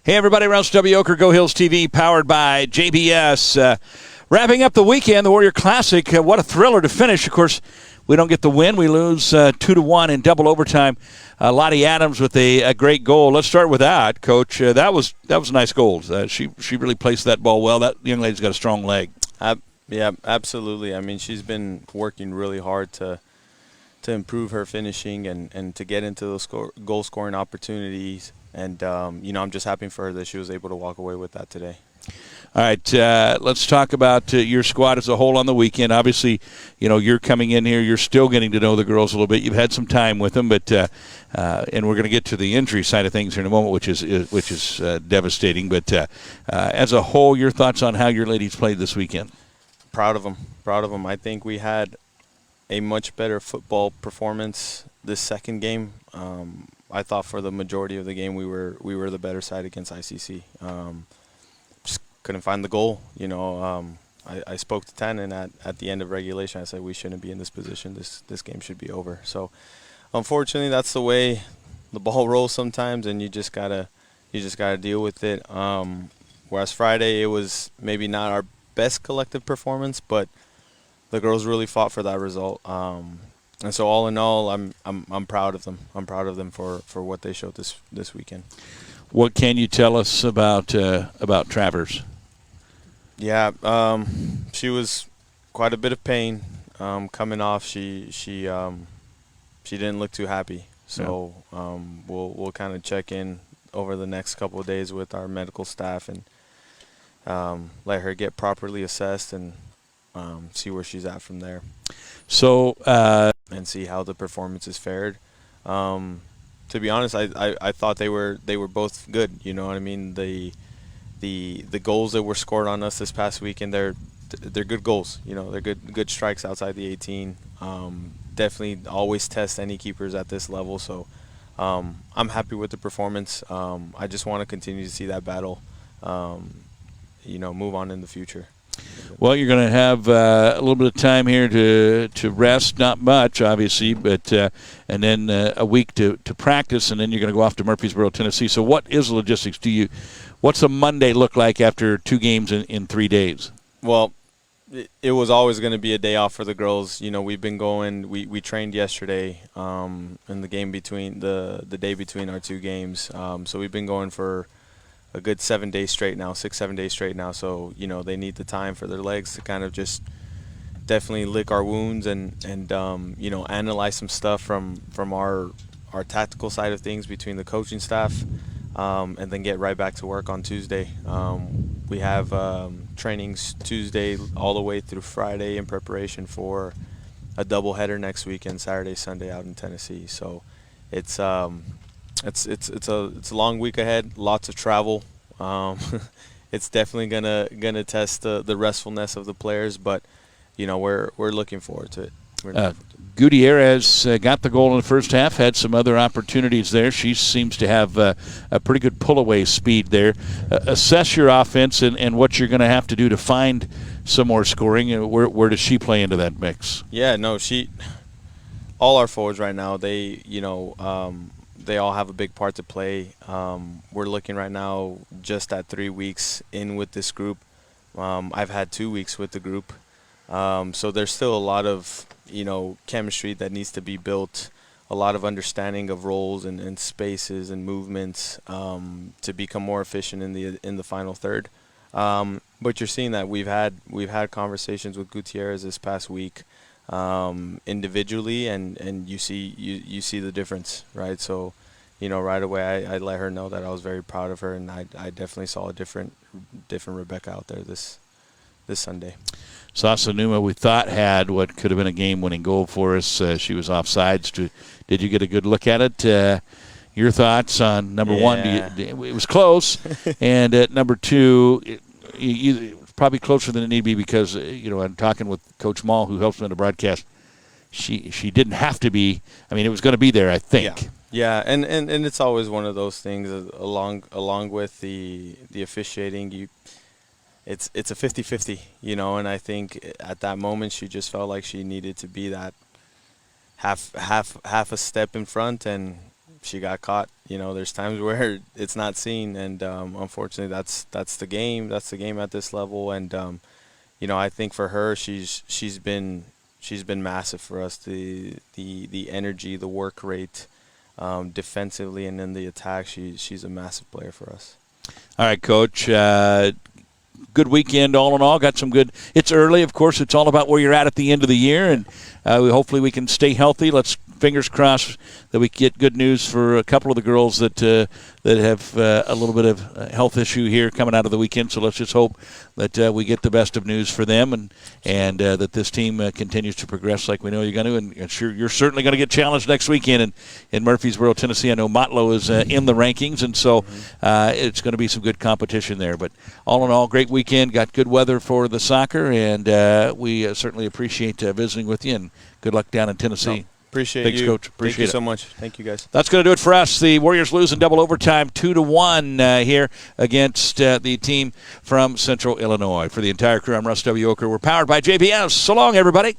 Hey, everybody, Rouse W. Oker, Go Hills TV, powered by JBS. Wrapping up the weekend, the Warrior Classic. What a thriller to finish. Of course, we don't get the win. We lose 2-1 in double overtime. Lottie Adams with a great goal. Let's start with that, Coach. That was a nice goal. She really placed that ball well. That young lady's got a strong leg. Yeah, absolutely. I mean, she's been working really hard to improve her finishing and to get into those goal-scoring opportunities. And, I'm just happy for her that she was able to walk away with that today. All right, let's talk about your squad as a whole on the weekend. Obviously, you're coming in here. You're still getting to know the girls a little bit. You've had some time with them, but and we're going to get to the injury side of things here in a moment, which is devastating. But as a whole, your thoughts on how your ladies played this weekend? Proud of them. I think we had a much better football performance this second game. I thought for the majority of the game we were the better side against ICC. Just couldn't find the goal. I spoke to Tannen at the end of regulation. I said we shouldn't be in this position. This game should be over. So unfortunately, that's the way the ball rolls sometimes, and you just gotta deal with it. Whereas Friday, it was maybe not our best collective performance, but the girls really fought for that result. And so all in all, I'm proud of them. I'm proud of them for what they showed this weekend. What can you tell us about Travers? Yeah, she was quite a bit of pain coming off. She didn't look too happy. So we'll kind of check in over the next couple of days with our medical staff and let her get properly assessed and see where she's at from there. So and see how the performances fared. To be honest, I thought they were both good. You know what I mean? The goals that were scored on us this past weekend, they're good goals. They're good strikes outside the 18. Definitely always test any keepers at this level. So I'm happy with the performance. I just want to continue to see that battle, move on in the future. Well, you're going to have a little bit of time here to rest, not much, obviously, but and then a week to practice, and then you're going to go off to Murfreesboro, Tennessee. So what is the logistics? What's a Monday look like after 2 games in 3 days? Well, it was always going to be a day off for the girls. We've been going. We trained yesterday in the game between the day between our 2 games. So we've been going for a good 7 days straight now, 6-7 days straight now. So they need the time for their legs to kind of just definitely lick our wounds and analyze some stuff from our tactical side of things between the coaching staff, and then get right back to work on Tuesday. We have trainings Tuesday all the way through Friday in preparation for a doubleheader next weekend, Saturday, Sunday out in Tennessee. So it's a long week ahead, lots of travel. It's definitely gonna test the restfulness of the players, but we're looking forward to it. Gutierrez got the goal in the first half, had some other opportunities there. She seems to have a pretty good pull-away speed there. Assess your offense and what you're going to have to do to find some more scoring. Where does she play into that mix? Yeah, no, all our forwards right now, they all have a big part to play. We're looking right now just at 3 weeks in with this group. I've had 2 weeks with the group. So there's still a lot of, chemistry that needs to be built, a lot of understanding of roles and spaces and movements to become more efficient in the final third. But you're seeing that we've had conversations with Gutierrez this past week individually, and you see the difference, right? So, right away I let her know that I was very proud of her, and I definitely saw a different Rebecca out there this Sunday. Sasa Numa, we thought, had what could have been a game-winning goal for us. She was offsides. Did you get a good look at it? Your thoughts on number one? It was close, and at number two, it was probably closer than it need to be because I'm talking with Coach Mall, who helps me in the broadcast. She didn't have to be. I mean, it was going to be there, I think. Yeah, and it's always one of those things along with the officiating. It's a 50-50, and I think at that moment she just felt like she needed to be that half a step in front, and she got caught. There's times where it's not seen, and unfortunately, that's the game. That's the game at this level, and I think for her, she's been massive for us. The energy, the work rate, defensively, and then the attack. She's a massive player for us. All right, Coach. Good weekend all in all. Got some good. It's early, of course. It's all about where you're at the end of the year, and hopefully we can stay healthy. Let's fingers crossed that we get good news for a couple of the girls that have a little bit of a health issue here coming out of the weekend. So let's just hope that we get the best of news for them, and that this team continues to progress like we know you're going to. And sure, you're certainly going to get challenged next weekend in Murfreesboro, Tennessee. I know Motlow is in the rankings, and so it's going to be some good competition there. But all in all, great weekend. Got good weather for the soccer, and we certainly appreciate visiting with you, and good luck down in Tennessee. No. Appreciate Thanks, you. Coach. Appreciate Thank you it. so much. Thank you, guys. That's going to do it for us. The Warriors lose in double overtime 2-1 here against the team from Central Illinois. For the entire crew, I'm Russ W. Oker. We're powered by JBS. So long, everybody.